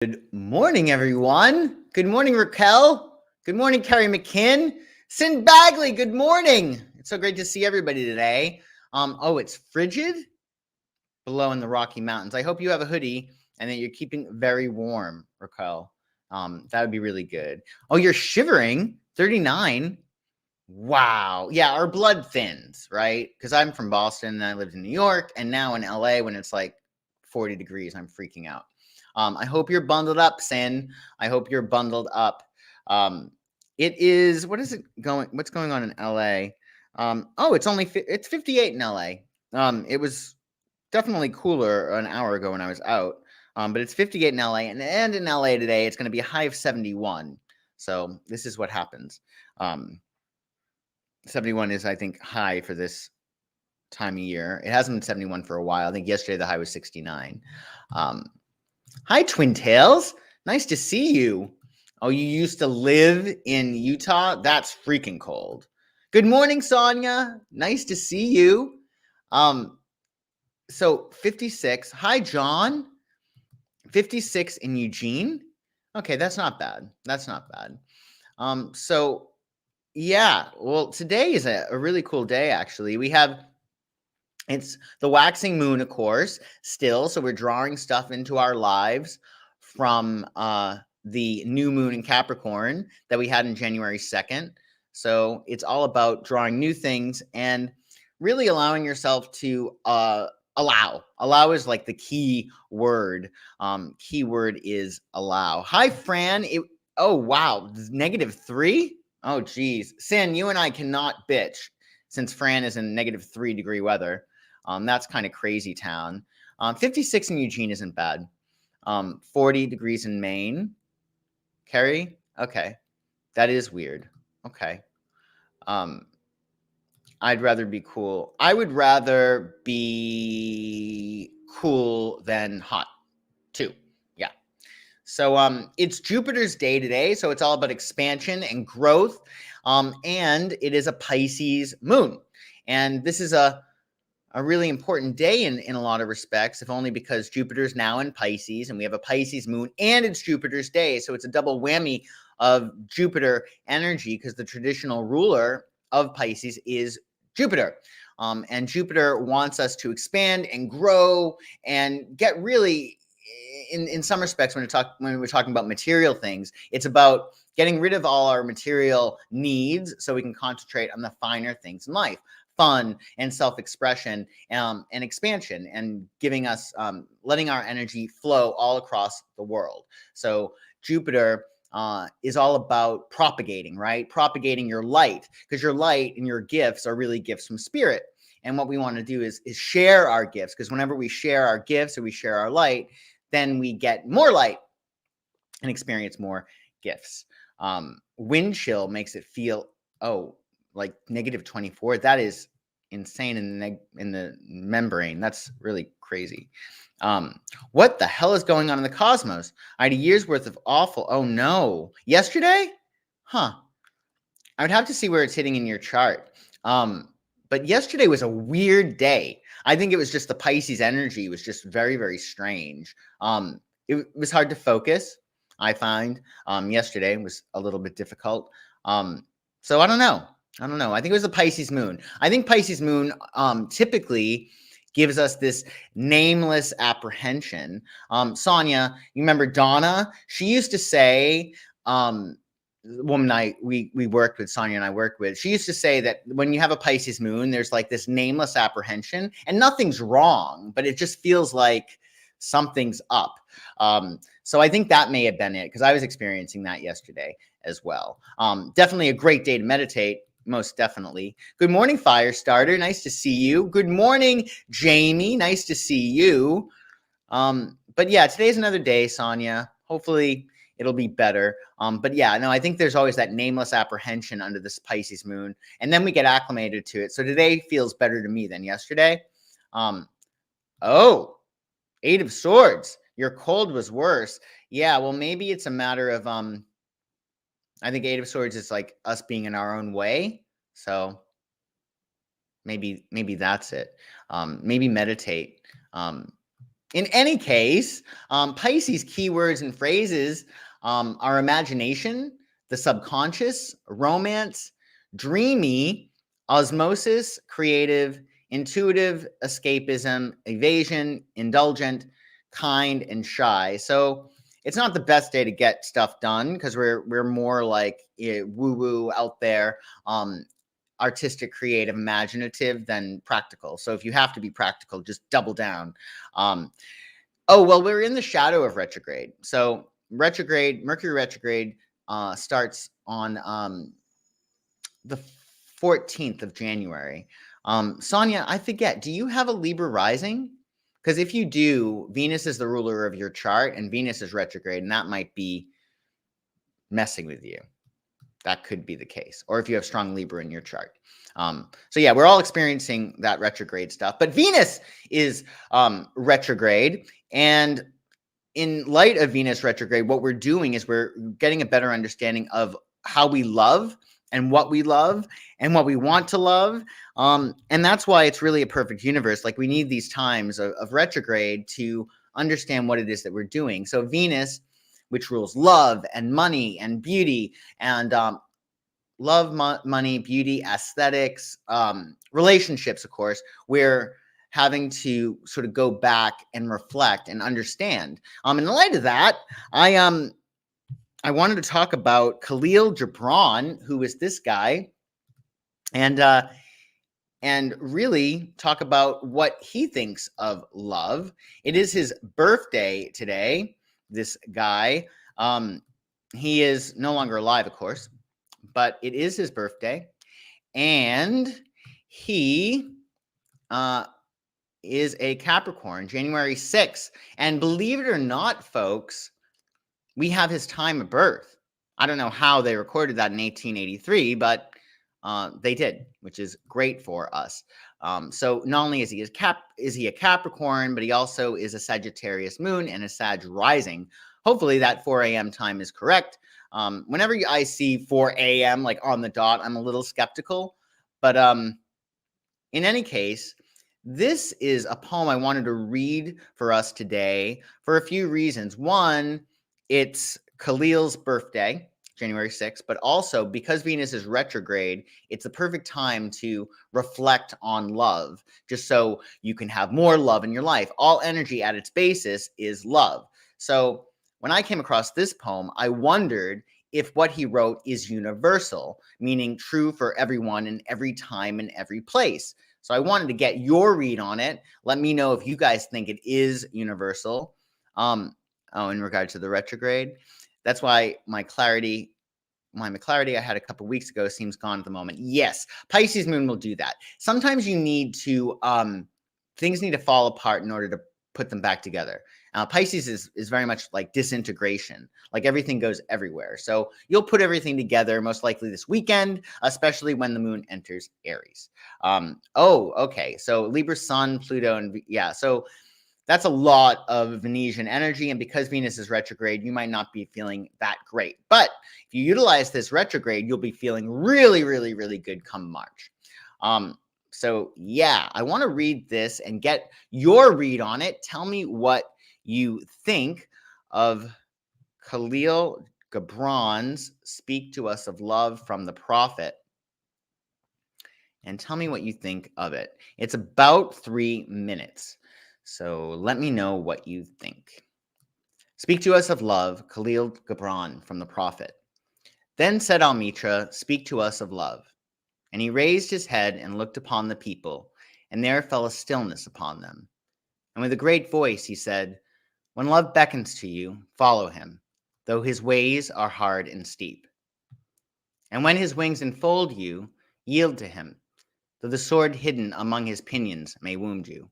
Good morning, everyone. Good morning, Raquel. Good morning, Carrie McKinn. Sin Bagley, good morning. It's so great to see everybody today. It's frigid below in the Rocky Mountains. I hope you have a hoodie and that you're keeping very warm, Raquel. That would be really good. Oh, you're shivering? 39? Wow. Yeah, our blood thins, right? Because I'm from Boston and I lived in New York, and now in LA when it's like 40 degrees, I'm freaking out. I hope you're bundled up, Sin. I hope you're bundled up. It is, what's going on in LA? It's 58 in LA. It was definitely cooler an hour ago when I was out. But it's 58 in LA, and in LA today, it's going to be a high of 71. So this is what happens. 71 is, I think, high for this time of year. It hasn't been 71 for a while. I think yesterday the high was 69. Hi, Twin Tails. Nice to see you. Oh, you used to live in Utah? That's freaking cold. Good morning, Sonia. Nice to see you. So 56. Hi, John. 56 in Eugene. Okay, that's not bad. That's not bad. Yeah, well, today is a really cool day, actually. It's the waxing moon, of course, still. So we're drawing stuff into our lives from the new moon in Capricorn that we had in January 2nd. So it's all about drawing new things and really allowing yourself to allow. Allow is like the key word. Key word is allow. Hi, Fran. Oh, wow. -3? Oh, geez. Sin, you and I cannot bitch since Fran is in -3 degree weather. That's kind of crazy town. 56 in Eugene isn't bad. 40 degrees in Maine. Kerry? Okay. That is weird. Okay. I'd rather be cool. I would rather be cool than hot, too. Yeah. So it's Jupiter's day today, so it's all about expansion and growth. And it is a Pisces moon. And this is a really important day in a lot of respects, if only because Jupiter's now in Pisces and we have a Pisces moon and it's Jupiter's day. So it's a double whammy of Jupiter energy because the traditional ruler of Pisces is Jupiter. And Jupiter wants us to expand and grow and get really, in some respects, when we're talking about material things, it's about getting rid of all our material needs so we can concentrate on the finer things in life. Fun and self-expression and expansion, and giving us letting our energy flow all across the world. So Jupiter is all about propagating, right? Propagating your light, because your light and your gifts are really gifts from spirit. And what we want to do is share our gifts, because whenever we share our gifts or we share our light, then we get more light and experience more gifts. Wind chill makes it feel, like -24. That is insane in the membrane. That's really crazy. What the hell is going on in the cosmos? I had a year's worth of awful. Oh no. Yesterday? Huh. I would have to see where it's hitting in your chart. But yesterday was a weird day. I think it was just the Pisces energy was just very, very strange. It was hard to focus, I find. Yesterday was a little bit difficult. So I don't know. I think it was the Pisces moon. I think Pisces moon typically gives us this nameless apprehension. Sonia, you remember Donna? She used to say, the woman we worked with, Sonia and I worked with, she used to say that when you have a Pisces moon, there's like this nameless apprehension and nothing's wrong, but it just feels like something's up. So I think that may have been it, because I was experiencing that yesterday as well. Definitely a great day to meditate. Most definitely. Good morning, Firestarter. Nice to see you. Good morning, Jamie. Nice to see you. But yeah, today's another day, Sonia. Hopefully it'll be better. But yeah, no, I think there's always that nameless apprehension under this Pisces moon, and then we get acclimated to it. So today feels better to me than yesterday. Eight of Swords. Your cold was worse. Yeah, well, maybe it's a matter of I think Eight of Swords is like us being in our own way. So maybe that's it. Maybe meditate. In any case, Pisces keywords and phrases are imagination, the subconscious, romance, dreamy, osmosis, creative, intuitive, escapism, evasion, indulgent, kind, and shy. So it's not the best day to get stuff done because we're more like woo woo out there, artistic, creative, imaginative than practical. So if you have to be practical, just double down. Oh, well, we're in the shadow of retrograde. So Mercury retrograde starts on the 14th of January. Sonia, I forget, do you have a Libra rising? Because if you do, Venus is the ruler of your chart and Venus is retrograde, and that might be messing with you. That could be the case. Or if you have strong Libra in your chart. So yeah, we're all experiencing that retrograde stuff. But Venus is retrograde. And in light of Venus retrograde, what we're doing is we're getting a better understanding of how we love and what we love and what we want to love. And that's why it's really a perfect universe. Like we need these times of retrograde to understand what it is that we're doing. So Venus, which rules love and money and beauty and love, money, beauty, aesthetics, relationships, of course, we're having to sort of go back and reflect and understand. In light of that, I wanted to talk about Khalil Gibran, who is this guy, and really talk about what he thinks of love. It is his birthday today, this guy. He is no longer alive, of course, but it is his birthday. And he is a Capricorn, January 6th. And believe it or not, folks, we have his time of birth. I don't know how they recorded that in 1883, but they did, which is great for us. So not only is he a Capricorn, but he also is a Sagittarius moon and a Sag rising. Hopefully that 4 a.m. time is correct. Whenever I see 4 a.m. like on the dot, I'm a little skeptical. But in any case, this is a poem I wanted to read for us today for a few reasons. One, it's Khalil's birthday, January 6th, but also because Venus is retrograde, it's the perfect time to reflect on love, just so you can have more love in your life. All energy at its basis is love. So when I came across this poem, I wondered if what he wrote is universal, meaning true for everyone in every time and every place. So I wanted to get your read on it. Let me know if you guys think it is universal. In regard to the retrograde, that's why my clarity I had a couple weeks ago seems gone at the moment. Yes, Pisces Moon will do that. Sometimes you need to things need to fall apart in order to put them back together. Pisces is very much like disintegration, like everything goes everywhere. So you'll put everything together most likely this weekend, especially when the moon enters Aries. Okay. So Libra, Sun, Pluto, and yeah. So that's a lot of Venetian energy. And because Venus is retrograde, you might not be feeling that great. But if you utilize this retrograde, you'll be feeling really, really, really good come March. So yeah, I want to read this and get your read on it. Tell me what you think of Khalil Gibran's Speak to Us of Love from the Prophet. And tell me what you think of it. It's about 3 minutes. So let me know what you think. Speak to us of love, Khalil Gibran from the Prophet. Then said Almitra, Speak to us of love. And he raised his head and looked upon the people, and there fell a stillness upon them. And with a great voice he said, When love beckons to you, follow him, though his ways are hard and steep. And when his wings enfold you, yield to him, though the sword hidden among his pinions may wound you.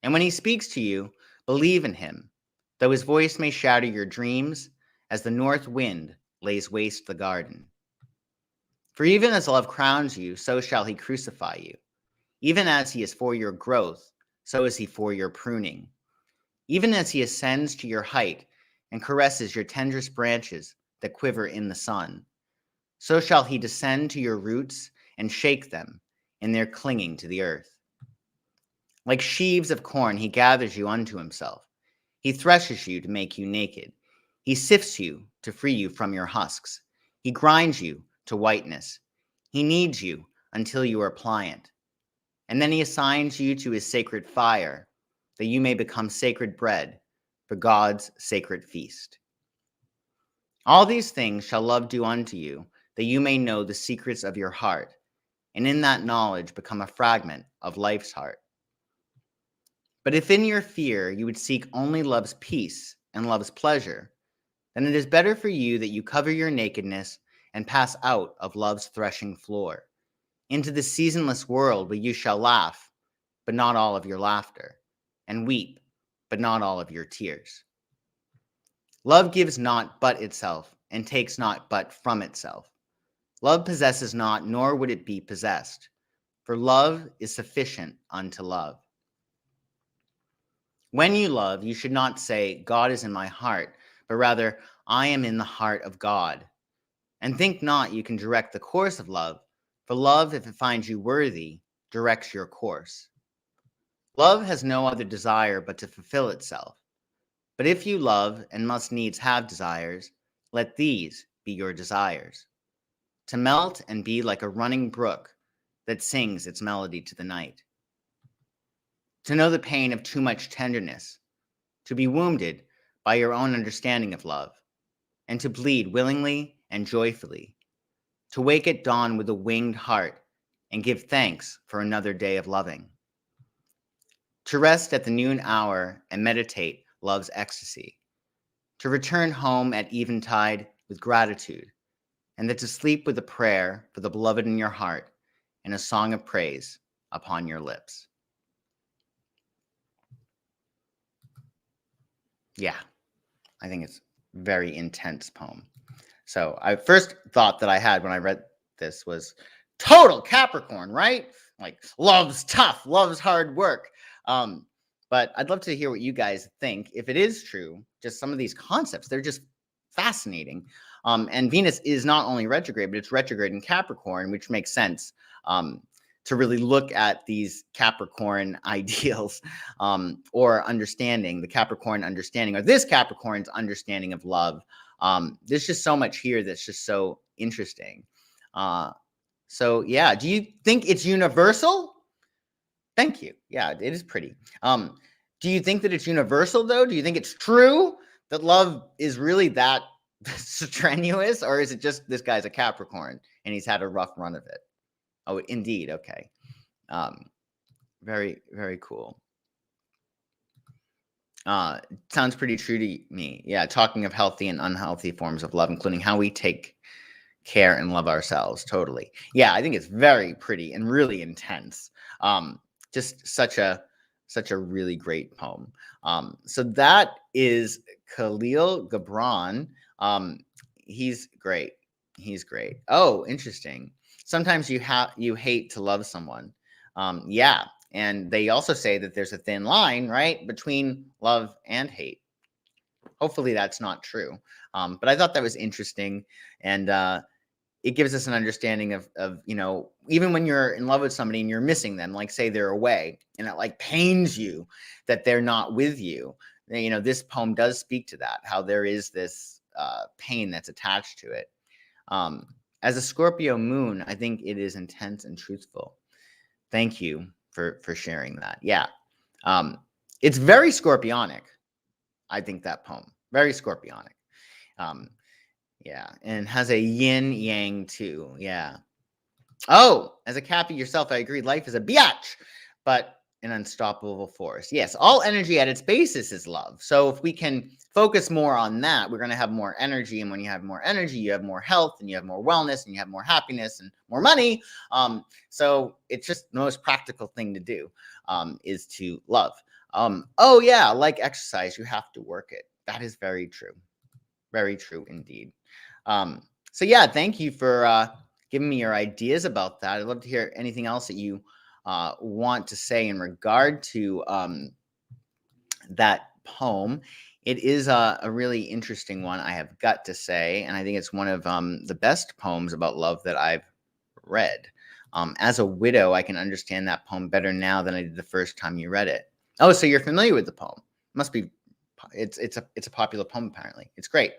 And when he speaks to you, believe in him, though his voice may shatter your dreams, as the north wind lays waste the garden. For even as love crowns you, so shall he crucify you. Even as he is for your growth, so is he for your pruning. Even as he ascends to your height and caresses your tenderest branches that quiver in the sun, so shall he descend to your roots and shake them in their clinging to the earth. Like sheaves of corn, he gathers you unto himself. He threshes you to make you naked. He sifts you to free you from your husks. He grinds you to whiteness. He kneads you until you are pliant. And then he assigns you to his sacred fire, that you may become sacred bread for God's sacred feast. All these things shall love do unto you, that you may know the secrets of your heart, and in that knowledge become a fragment of life's heart. But if in your fear you would seek only love's peace and love's pleasure, then it is better for you that you cover your nakedness and pass out of love's threshing floor, into the seasonless world where you shall laugh, but not all of your laughter, and weep, but not all of your tears. Love gives not but itself, and takes not but from itself. Love possesses not, nor would it be possessed, for love is sufficient unto love. When you love, you should not say, God is in my heart, but rather, I am in the heart of God. And think not you can direct the course of love, for love, if it finds you worthy, directs your course. Love has no other desire but to fulfill itself. But if you love and must needs have desires, let these be your desires. To melt and be like a running brook that sings its melody to the night. To know the pain of too much tenderness, to be wounded by your own understanding of love, and to bleed willingly and joyfully, to wake at dawn with a winged heart and give thanks for another day of loving, to rest at the noon hour and meditate love's ecstasy, to return home at eventide with gratitude, and that to sleep with a prayer for the beloved in your heart and a song of praise upon your lips. Yeah, I think it's a very intense poem. So I first thought that I had when I read this was total Capricorn, right? Like love's tough, love's hard work. But I'd love to hear what you guys think. If it is true, just some of these concepts, they're just fascinating. And Venus is not only retrograde, but it's retrograde in Capricorn, which makes sense. To really look at these Capricorn ideals or understanding, the Capricorn understanding, or this Capricorn's understanding of love. There's just so much here that's just so interesting. So yeah, do you think it's universal? Thank you. Yeah, it is pretty. Do you think that it's universal though? Do you think it's true that love is really that strenuous, or is it just this guy's a Capricorn and he's had a rough run of it? Oh, indeed. Okay. Very, very cool. Sounds pretty true to me. Yeah, talking of healthy and unhealthy forms of love, including how we take care and love ourselves. Totally. Yeah, I think it's very pretty and really intense. Just such a really great poem. So that is Khalil Gibran. He's great. He's great. Oh, interesting. Sometimes you hate to love someone. Yeah. And they also say that there's a thin line, right, between love and hate. Hopefully that's not true. But I thought that was interesting. And it gives us an understanding of, even when you're in love with somebody and you're missing them, like say they're away and it like pains you that they're not with you. This poem does speak to that, how there is this pain that's attached to it. As a Scorpio moon, I think it is intense and truthful. Thank you for sharing that. Yeah. It's very scorpionic. I think that poem, very scorpionic. Yeah. And has a yin yang too. Yeah. Oh, as a Cappy yourself, I agree. Life is a biatch, but an unstoppable force. Yes, all energy at its basis is love. So if we can focus more on that, we're going to have more energy. And when you have more energy, you have more health and you have more wellness and you have more happiness and more money. So it's just the most practical thing to do is to love. Oh, yeah, like exercise, you have to work it. That is very true. Very true indeed. So yeah, thank you for giving me your ideas about that. I'd love to hear anything else that you want to say in regard to that poem. It is a really interesting one, I have got to say, and I think it's one of the best poems about love that I've read. As a widow, I can understand that poem better now than I did the first time you read it. Oh, so you're familiar with the poem? Must be. It's a popular poem apparently. It's great.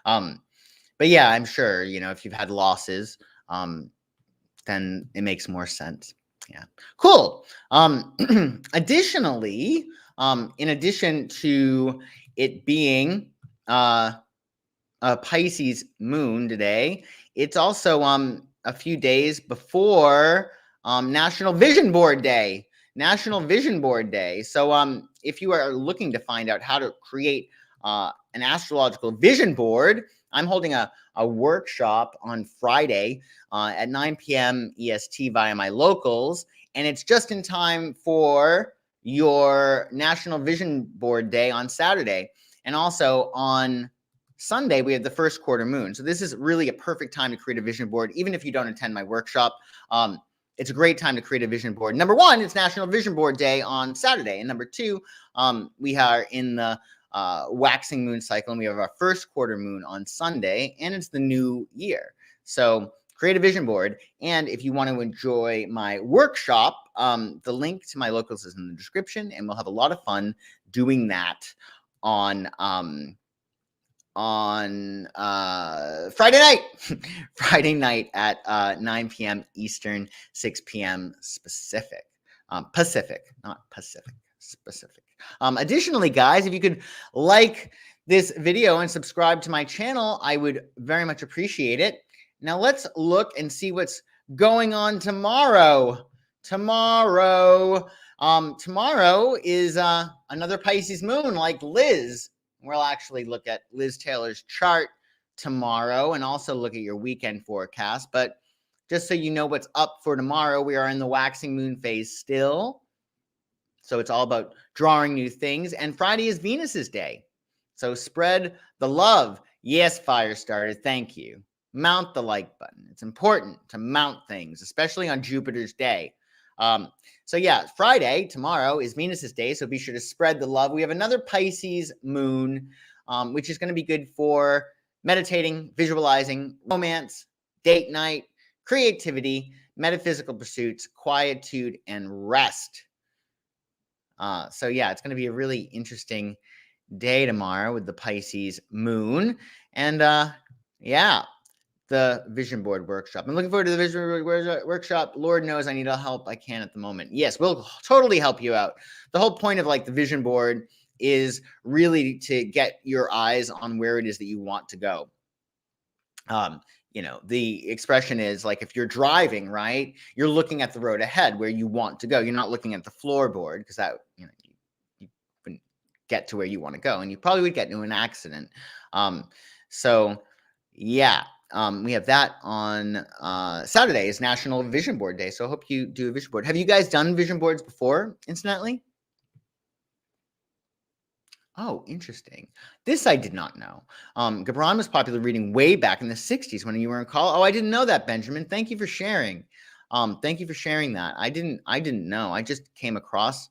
But yeah, I'm sure if you've had losses, then it makes more sense. Yeah, cool. Additionally, in addition to it being a Pisces moon today, it's also a few days before National Vision Board Day. National Vision Board Day. So if you are looking to find out how to create an astrological vision board, I'm holding a workshop on Friday at 9 p.m. EST via my locals, and it's just in time for your National Vision Board Day on Saturday. And also on Sunday, we have the first quarter moon. So this is really a perfect time to create a vision board, even if you don't attend my workshop. It's a great time to create a vision board. Number one, it's National Vision Board Day on Saturday. And number two, we are in the waxing moon cycle, and we have our first quarter moon on Sunday, and it's the new year. So create a vision board. And if you want to enjoy my workshop, the link to my locals is in the description, and we'll have a lot of fun doing that on Friday night. Friday night at 9 p.m. Eastern, 6 p.m. Pacific. Pacific, not Pacific, specific. Additionally, guys, if you could like this video and subscribe to my channel, I would very much appreciate it. Now let's look and see what's going on tomorrow. Tomorrow is another Pisces moon like Liz. We'll actually look at Liz Taylor's chart tomorrow and also look at your weekend forecast. But just so you know what's up for tomorrow, we are in the waxing moon phase still. So it's all about drawing new things. And Friday is Venus's day. So spread the love. Yes, Firestarter, thank you. Mount the like button. It's important to mount things, especially on Jupiter's day. So yeah, Friday, tomorrow, is Venus's day, so be sure to spread the love. We have another Pisces moon, which is going to be good for meditating, visualizing, romance, date night, creativity, metaphysical pursuits, quietude, and rest. So yeah, it's going to be a really interesting day tomorrow with the Pisces moon. And yeah, the vision board workshop. I'm looking forward to the vision board workshop. Lord knows I need all help I can at the moment. Yes, we'll totally help you out. The whole point of like the vision board is really to get your eyes on where it is that you want to go. The expression is like if you're driving, right, you're looking at the road ahead where you want to go. You're not looking at the floorboard because that, you wouldn't get to where you want to go, and you probably would get into an accident. So yeah. We have that on Saturday is National Vision Board Day. So I hope you do a vision board. Have you guys done vision boards before, incidentally? Oh, interesting. This I did not know. Gibran was popular reading way back in the 60s when you were in college. Oh, I didn't know that, Benjamin. Thank you for sharing. Thank you for sharing that. I didn't know. I just came across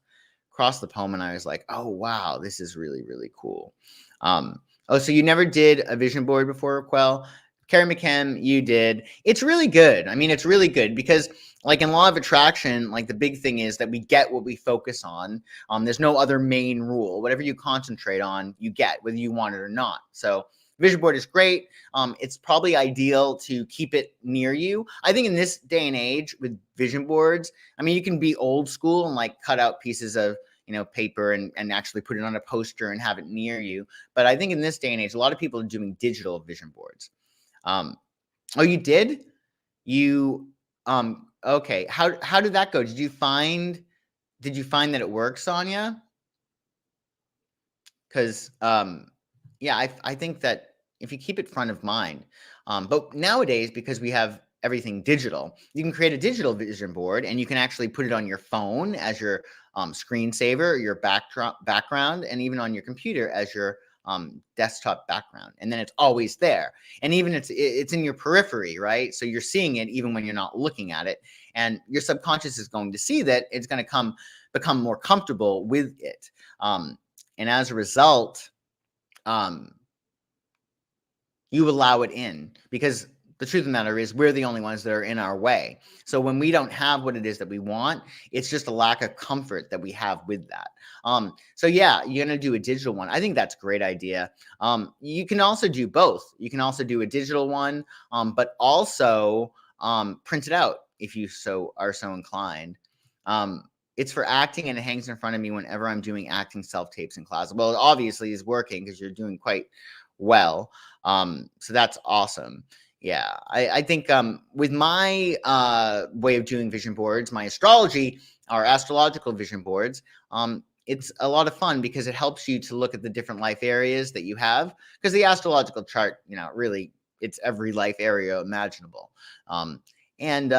the poem and I was like, oh, wow, this is really, really cool. Oh, so you never did a vision board before, Quell? Carrie McKim, you did. It's really good. I mean, it's really good because like in law of attraction, like the big thing is that we get what we focus on. There's no other main rule. Whatever you concentrate on, you get, whether you want it or not. So vision board is great. It's probably ideal to keep it near you. I think in this day and age with vision boards, I mean, you can be old school and like cut out pieces of paper and actually put it on a poster and have it near you. But I think in this day and age, a lot of people are doing digital vision boards. Oh, you did? You okay. How did that go? Did you find that it works, Sonia? Because yeah, I think that if you keep it front of mind, but nowadays because we have everything digital, you can create a digital vision board and you can actually put it on your phone as your screensaver, your background, and even on your computer as your desktop background, and then it's always there. And even it's in your periphery, right? So you're seeing it even when you're not looking at it, and your subconscious is going to see that. It's going to become more comfortable with it, and as a result, you allow it in, because the truth of the matter is we're the only ones that are in our way. So when we don't have what it is that we want, it's just a lack of comfort that we have with that. So yeah, you're going to do a digital one. I think that's a great idea. You can also do both. You can also do a digital one, but also print it out if you are so inclined. It's for acting, and it hangs in front of me whenever I'm doing acting self-tapes in class. Well, it obviously is working because you're doing quite well. So that's awesome. Yeah, I think with my way of doing vision boards, my astrology or astrological vision boards, it's a lot of fun because it helps you to look at the different life areas that you have. Because the astrological chart, really, it's every life area imaginable. And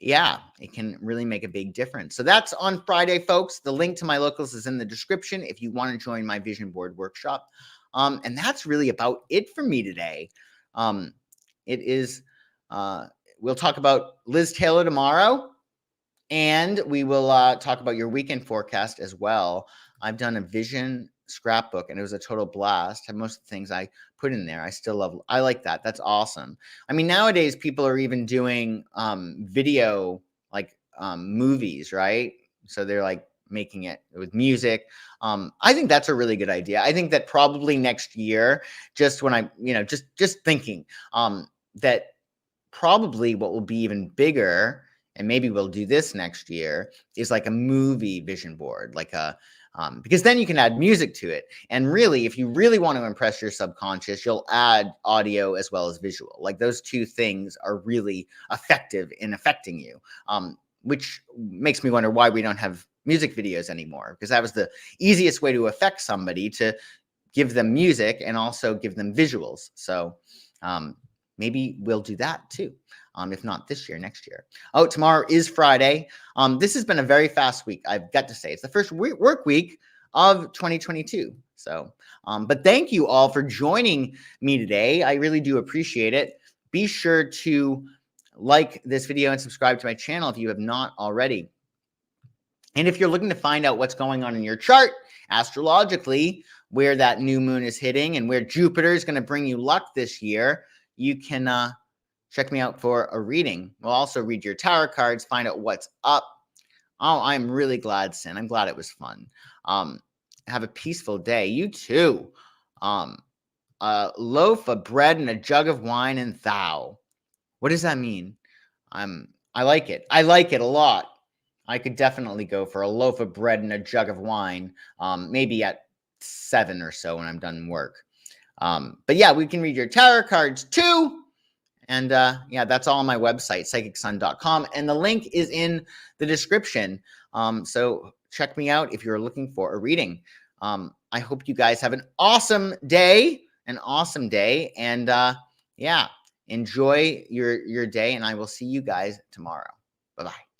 yeah, it can really make a big difference. So that's on Friday, folks. The link to my locals is in the description if you want to join my vision board workshop. And that's really about it for me today. It is, we'll talk about Liz Taylor tomorrow, and we will talk about your weekend forecast as well. I've done a vision scrapbook, and it was a total blast. Most of the things I put in there, I like that. That's awesome. I mean, nowadays people are even doing video, like movies, right? So they're like making it with music. I think that's a really good idea. I think that probably next year, just when just thinking that probably what will be even bigger, and maybe we'll do this next year, is like a movie vision board, like because then you can add music to it. And really, if you really want to impress your subconscious, you'll add audio as well as visual. Like those two things are really effective in affecting you, which makes me wonder why we don't have music videos anymore, because that was the easiest way to affect somebody, to give them music and also give them visuals. So maybe we'll do that too. If not this year, next year. Oh, tomorrow is Friday. This has been a very fast week, I've got to say. It's the first work week of 2022. So, but thank you all for joining me today. I really do appreciate it. Be sure to like this video and subscribe to my channel if you have not already. And if you're looking to find out what's going on in your chart astrologically, where that new moon is hitting and where Jupiter is going to bring you luck this year, you can check me out for a reading. We'll also read your tarot cards, find out what's up. Oh, I'm really glad, Sin. I'm glad it was fun. Have a peaceful day. You too. A loaf of bread and a jug of wine and thou. What does that mean? I like it. I like it a lot. I could definitely go for a loaf of bread and a jug of wine, maybe at 7 or so when I'm done work. But yeah, we can read your tarot cards too. And yeah, that's all on my website, psychicsun.com. And the link is in the description. So check me out if you're looking for a reading. I hope you guys have an awesome day. And yeah, enjoy your day. And I will see you guys tomorrow. Bye-bye.